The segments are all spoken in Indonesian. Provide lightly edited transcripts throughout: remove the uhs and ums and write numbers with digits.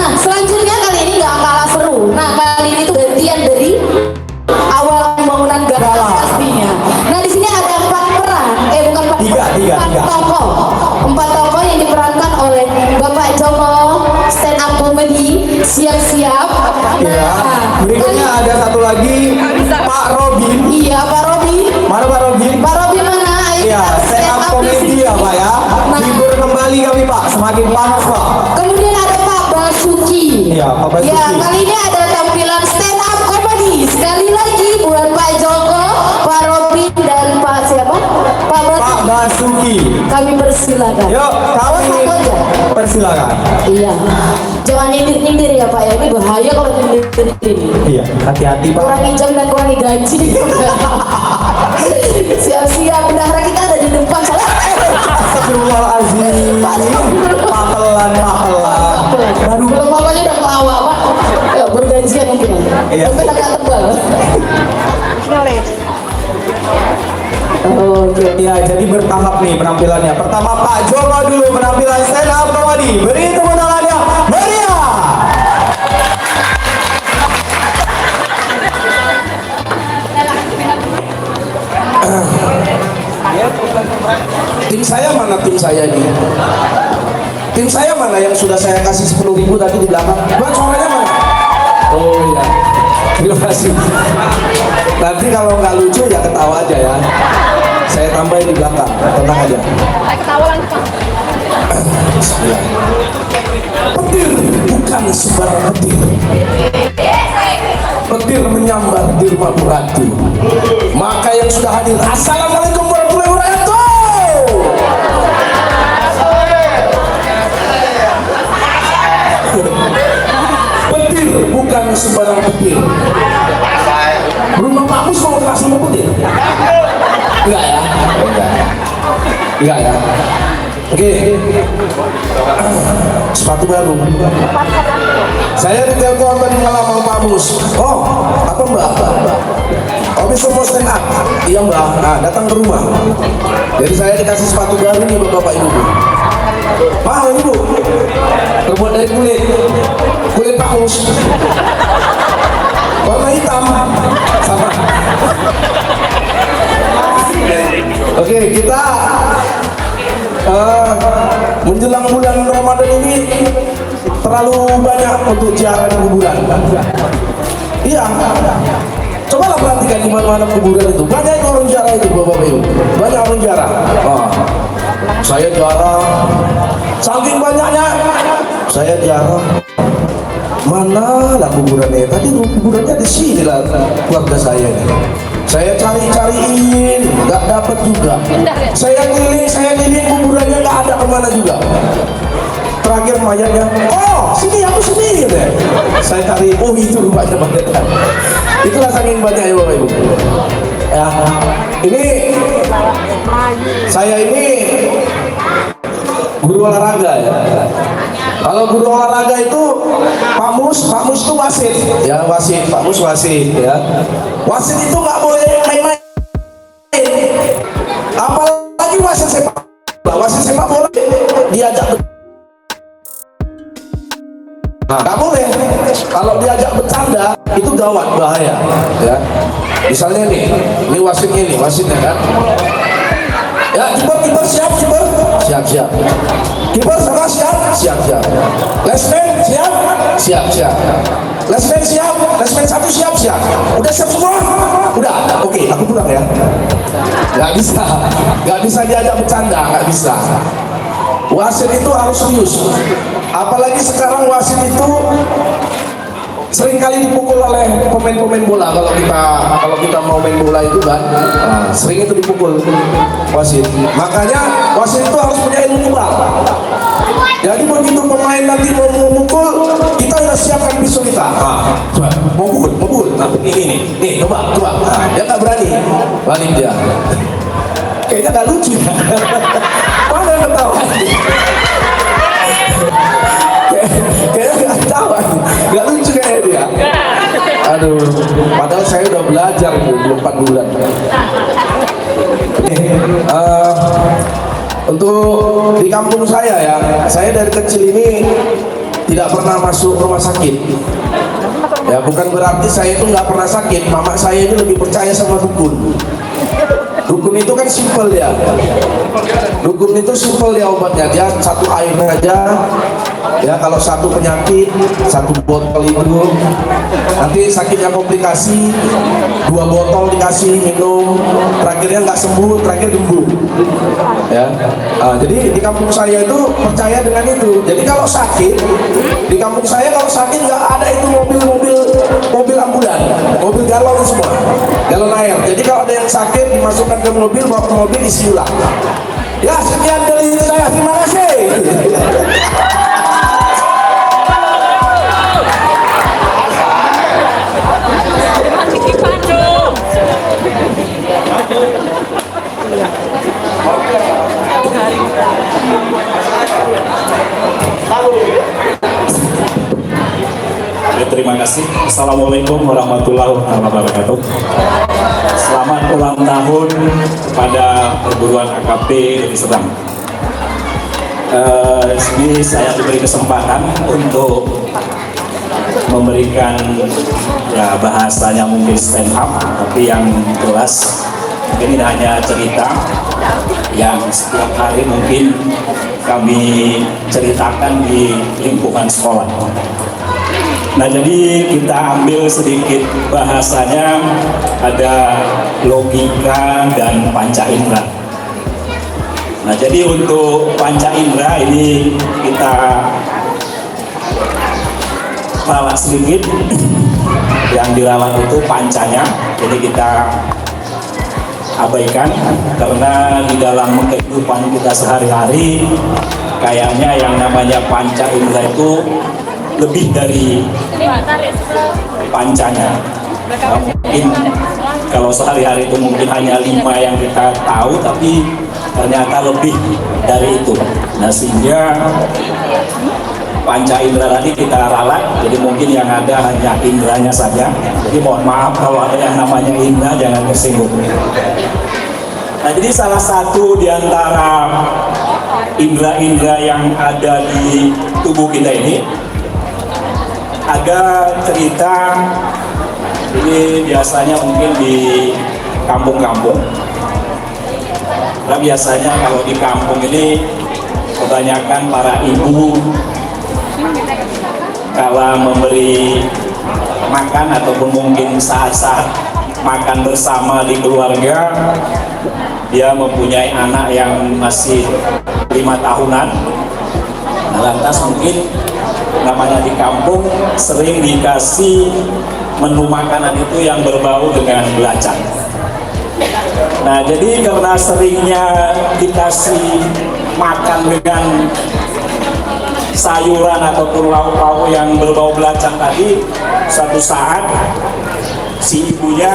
Nah, selanjutnya kali ini nggak kalah seru. Nah, kali ini tuh gantian dari awal pembangunan Gala pastinya. Nah, di sini ada 4 peran, bukan 4 tiga. tokoh. 4 tokoh yang diperankan oleh Bapak Joko, stand up comedy, siap-siap. Ya. Berikutnya ada satu lagi Pak Robin. Iya, Pak Robi. Mana Pak Robin? Pak Robi mana? Ayo, Iya, stand up comedy ya Pak ya. Hibur kembali kami Pak, semakin panas Pak. Kemudian ada Pak Basuki. Iya, Pak Basuki. Ya, kali ini ada tampilan stand up comedy. Sekali lagi buat Pak Joko, Pak Robi dan Pak siapa? Pak Pak Basuki. Kami persilakan. Yuk, kami Satu aja. persilakan. Iya. Jangan nyindir-nyindir ya Pak ya. Ini bahaya kalau nyindir ini. Iya, hati-hati Pak. Kurangi jam dan kurangi gaji. Siap-siap. Bendahara kita ada di depan. Astagfirullahaladzim. Papelan. Baru belum aja udah kelawa Pak. Ayo bergajian mungkin. Iya. Sampai agak tebal. Oke. Ya, jadi bertahap nih penampilannya. Pertama Pak Joko dulu penampilan stand up comedy. Beri tepuk tangannya meriah. Tim saya mana tim saya ini? Tim saya mana yang sudah saya kasih 10.000 tadi di belakang? Buat suaranya mana? Oh iya, terima kasih. Nanti kalau nggak lucu ya ketawa aja ya. Saya tambahin di belakang, tenang aja. Ketawa lagi Pak. Ya. Petir bukan sembarang petir. Petir menyambar di rumah Bu Ratu. Maka yang sudah hadir, assalamualaikum warahmatullahi wabarakatuh. Petir bukan sembarang petir. Rumah Pak Mus mau kasih sama petir? Enggak ya? Enggak ya? Oke. Sepatu baru. Saya ditelepon tadi malam sama Pak Mus. Oh, apa Mbak? Oh, besok mau stand up? Iya Mbak. Nah, datang ke rumah. Jadi saya dikasih sepatu baru nih buat Bapak Ibu. Pak, ini Bu. Terbuat dari kulit Pak Mus. Warna hitam. Sama. Oke, kita menjelang bulan Ramadan ini terlalu banyak untuk ziarah di kuburan. Iya. Cobalah perhatikan di mana-mana kuburan itu. Banyak orang ziarah itu, Bapak Ibu. Banyak orang ziarah. Saya ziarah. Saking banyaknya saya ziarah. Mana lah kuburannya? Tadi kuburannya di sini lah keluarga saya ini. Saya cari-cariin, nggak dapat juga. Saya keliling kuburannya nggak ada kemana juga. Terakhir mayatnya, oh sini aku sini gitu ya. Saya cari, oh itu rupanya mayatnya. Itulah saking banyak ya Bapak Ibu. Ya, ini saya ini guru olahraga ya. Kalau guru olahraga itu Pak Mus itu wasit ya, Pak Mus wasit ya. Wasit itu nggak boleh main-main, apalagi wasit sepak bola diajak nggak boleh. Kalau diajak bercanda itu gawat, bahaya ya. Misalnya nih, ini wasitnya kan ya, kiper siap, kiper sama siap, lesmen siap, lesmen satu siap, udah siap semua, udah, oke, aku pulang ya. Nggak bisa diajak bercanda, nggak bisa. Wasit itu harus serius, apalagi sekarang wasit itu seringkali dipukul oleh pemain-pemain bola. Kalau kita mau main bola itu kan, sering itu dipukul wasit. Makanya wasit itu harus punya ilmu tebal. Jadi begitu pemain nanti mau memukul, kita udah siapkan pisau kita. Mau pukul. Nah, ini, coba. Dia nggak berani, balik dia. Kayaknya nggak lucu. Mana yang ketawa? Kayaknya nggak ketawa, nggak lucu kayak dia. Aduh, padahal saya udah belajar 24 bulan. Untuk di kampung saya ya, saya dari kecil ini tidak pernah masuk rumah sakit. Ya bukan berarti saya itu nggak pernah sakit. Mama saya ini lebih percaya sama dukun. Dukun itu kan simpel ya. Dukun itu simpel ya obatnya. Dia satu air aja. Ya kalau satu penyakit, satu botol itu. Nanti sakitnya komplikasi, 2 botol dikasih minum. Terakhirnya nggak sembuh, terakhir gembuh. Ya. Jadi di kampung saya itu percaya dengan itu. Jadi kalau sakit, di kampung saya kalau sakit nggak ada itu mobil ambulan, mobil galon semua, galon air. Jadi kalau ada yang sakit dimasukkan ke mobil, bawa ke mobil isi ulang. Ya sekian dari saya, terima kasih. Terima kasih. Assalamualaikum warahmatullahi wabarakatuh. Selamat ulang tahun kepada perguruan AKP Deli Serdang. Sini saya diberi kesempatan untuk memberikan ya bahasanya mungkin stand up, tapi yang jelas ini hanya cerita yang setiap hari mungkin kami ceritakan di lingkungan sekolah. Nah, jadi kita ambil sedikit bahasanya, ada logika dan panca indera. Nah, jadi untuk panca indera ini kita rawat sedikit. Yang dirawat itu pancanya, jadi kita abaikan karena di dalam kehidupan kita sehari-hari kayaknya yang namanya panca indera itu lebih dari pancanya. Mungkin kalau sehari-hari itu mungkin hanya 5 yang kita tahu, tapi ternyata lebih dari itu. Nah, sehingga panca indera tadi kita ralat, jadi mungkin yang ada hanya inderanya saja. Jadi mohon maaf kalau ada yang namanya indera, jangan tersinggung. Nah, jadi salah satu di antara indera-indera yang ada di tubuh kita ini ada cerita. Ini biasanya mungkin di kampung-kampung. Nah, biasanya kalau di kampung ini kebanyakan para ibu kalau memberi makan ataupun mungkin saat-saat makan bersama di keluarga, dia mempunyai anak yang masih 5 tahunan. Nah, lantas mungkin namanya di kampung sering dikasih menu makanan itu yang berbau dengan belacan. Nah, jadi karena seringnya dikasih makan dengan sayuran ataupun lauk-lauk yang berbau belacan tadi, suatu saat si ibunya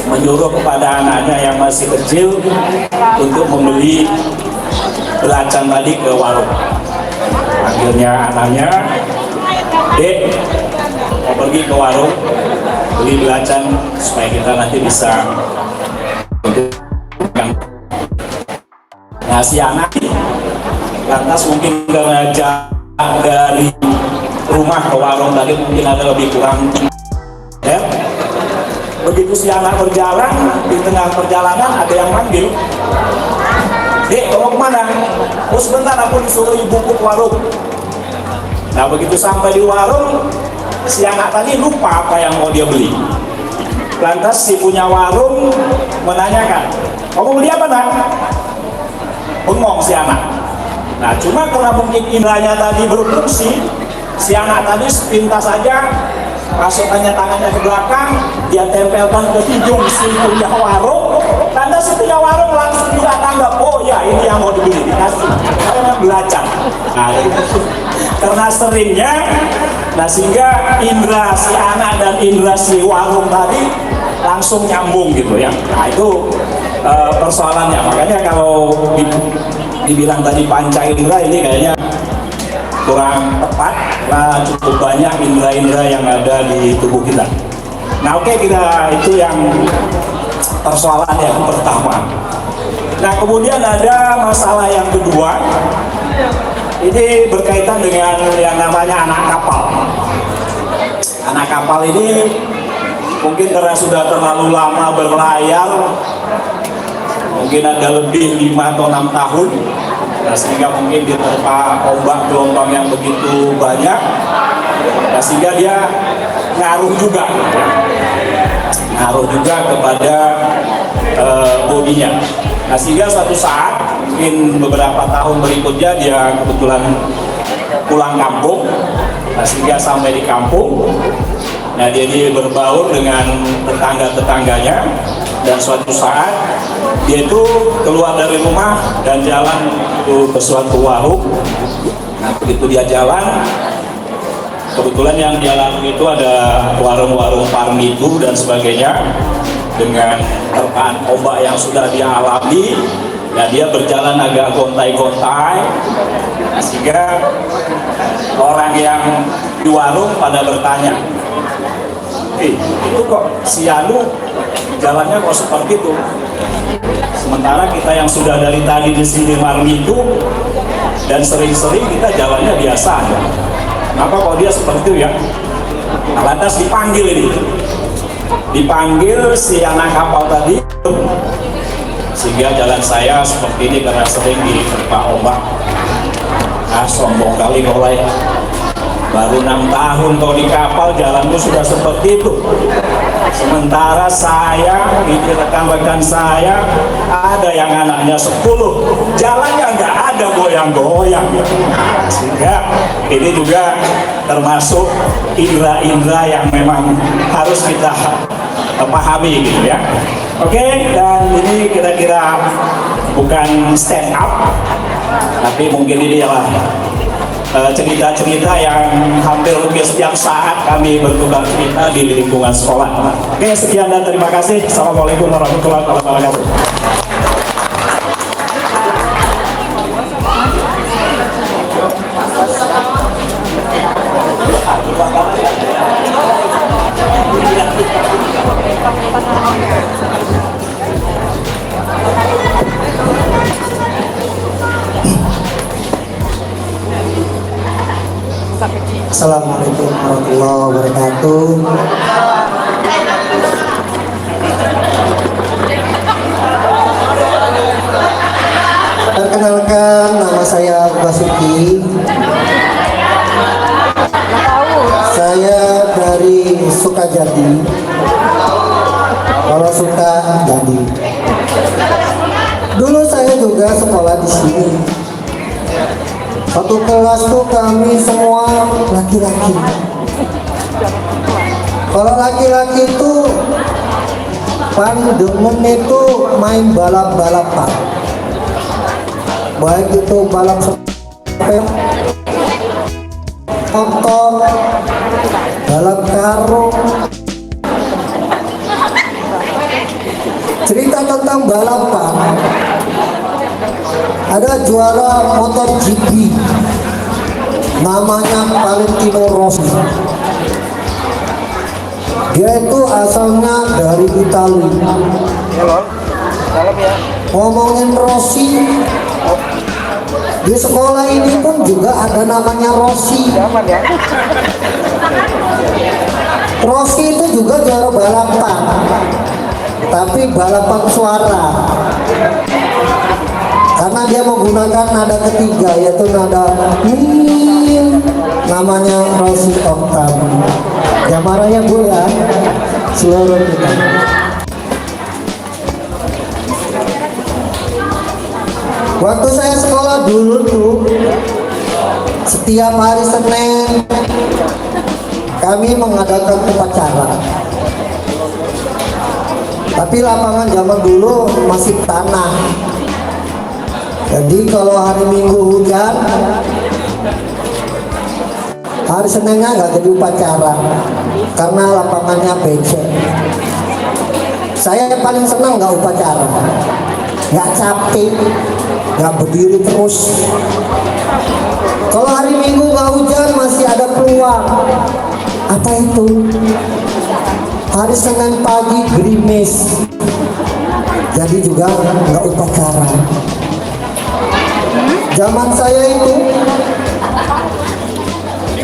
menyuruh kepada anaknya yang masih kecil untuk membeli belacan tadi ke warung. Akhirnya anaknya, "Dek, mau pergi ke warung beli belacan supaya kita nanti bisa." Nah, si anak lantas mungkin karena jarak dari rumah ke warung tadi mungkin ada lebih kurang ya. Begitu si anak berjalan, di tengah perjalanan ada yang manggil, "Dek, kamu kemana?" "Oh, sebentar, aku disuruh ibuku ke warung." Nah, begitu sampai di warung, si anak tadi lupa apa yang mau dia beli. Lantas si punya warung menanyakan, "Kamu beli apa, Nak?" Bengong si anak. Nah, cuma karena mungkin inderanya tadi berfungsi, si anak tadi sepintas saja masukkannya tangannya ke belakang, dia tempelkan ke hidung si punya warung. Lantas si punya warung langsung juga tanggap, "Oh ya, ini yang mau dibeli." Dikasih karena belacan. Nah, karena seringnya, nah sehingga indera si anak dan indera si warung tadi langsung nyambung gitu ya. Nah, itu persoalannya. Makanya kalau dibilang tadi panca indera ini kayaknya kurang tepat, karena cukup banyak indera-indera yang ada di tubuh kita. Nah, oke, kita itu yang persoalan yang pertama. Nah, kemudian ada masalah yang kedua. ini berkaitan dengan yang namanya anak kapal. Anak kapal ini mungkin karena sudah terlalu lama berlayar, mungkin ada lebih 5 atau 6 tahun, nah, sehingga mungkin diterpa ombak gelombang yang begitu banyak, nah, sehingga dia ngaruh juga kepada bodinya. Nah, sehingga suatu saat mungkin beberapa tahun berikutnya dia kebetulan pulang kampung. Nah, sehingga sampai di kampung, nah dia berbaur dengan tetangga-tetangganya, dan suatu saat dia itu keluar dari rumah dan jalan ke suatu warung. Nah, begitu dia jalan, kebetulan yang dia lalui itu ada warung-warung parmitu dan sebagainya. Dengan terpaan ombak yang sudah dia alami, nah dia berjalan agak gontai-gontai, nah, sehingga orang yang di warung pada bertanya, itu kok si Anu jalannya kok seperti itu? Sementara kita yang sudah dari tadi di sini marmitu dan sering-sering kita jalannya biasa aja. Kenapa kok dia seperti itu ya? Nah, lantas dipanggil si anak kapal tadi, sehingga jalan saya seperti ini karena sering diterpa ombak. Sombong kali kau lah, baru 6 tahun kau di kapal jalanmu sudah seperti itu. Sementara saya, ini rekan-rekan saya, ada yang anaknya 10, jalannya nggak ada goyang-goyang. Sehingga ini juga termasuk indera-indera yang memang harus kita pahami gitu ya. Oke, dan ini kira-kira bukan stand up, tapi mungkin ini adalah cerita-cerita yang hampir setiap saat kami bertukar cerita di lingkungan sekolah. Oke, sekian dan terima kasih. Assalamualaikum warahmatullahi wabarakatuh. Assalamualaikum warahmatullahi wabarakatuh. Perkenalkan, nama saya Basuki. Saya dari Sukajadi. Kalau Sukajadi. Dulu saya juga sekolah di sini. Satu kelas tuh kami semua laki-laki. Kalau laki-laki itu paling demen itu main balap-balapan. Baik itu balap sepeda, motor, balap karung. Cerita tentang balapan, ada juara MotoGP namanya Valentino Rossi. Dia itu asalnya dari Italia. Ngomongin Rossi, di sekolah ini pun juga ada namanya Rossi. Rossi itu juga juara balapan, tapi balapan suara. Karena dia menggunakan nada ketiga, yaitu nada min, namanya Rossi Oktav. Jangan marah ya Bu ya, seluruh kita. Waktu saya sekolah dulu tuh, setiap hari Senin kami mengadakan upacara. Tapi lapangan zaman dulu masih tanah. Jadi kalau hari Minggu hujan, hari Seninnya nggak jadi upacara karena lapangannya becek. Saya paling senang nggak upacara, nggak capek, nggak berdiri terus. Kalau hari Minggu nggak hujan masih ada peluang. Apa itu? Hari Senin pagi gerimis, jadi juga nggak upacara. Zaman saya itu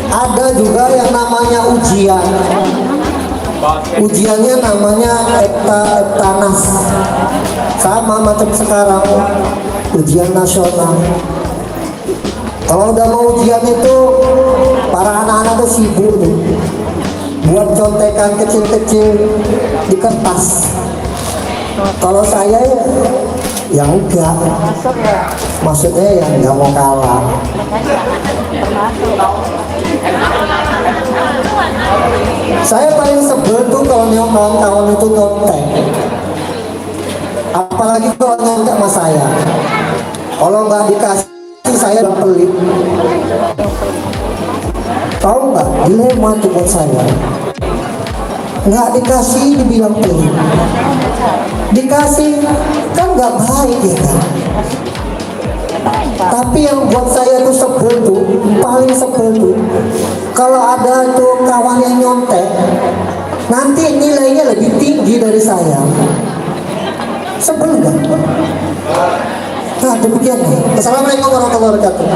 ada juga yang namanya ujian. Ujiannya namanya Eptanas, sama macam sekarang ujian nasional. Kalau udah mau ujian itu para anak-anak tuh sibuk nih buat contekan kecil-kecil di kertas. Kalau saya ya enggak, maksudnya ya nggak mau kalah. Saya paling sebel tuh kalau kawan-kawan itu nyontek, apalagi kalau nyontek sama saya. Kalau nggak dikasih saya udah pelit. Tahu nggak, dilema tuh buat saya. Nggak dikasih dibilang pelit, dikasih kan nggak baik ya kan. Tapi yang buat saya tuh sebel tuh, paling sebel tuh, kalau ada tuh kawan yang nyontek, nanti nilainya lebih tinggi dari saya. Sebel nggak? Nah demikian. Assalamualaikum warahmatullahi wabarakatuh.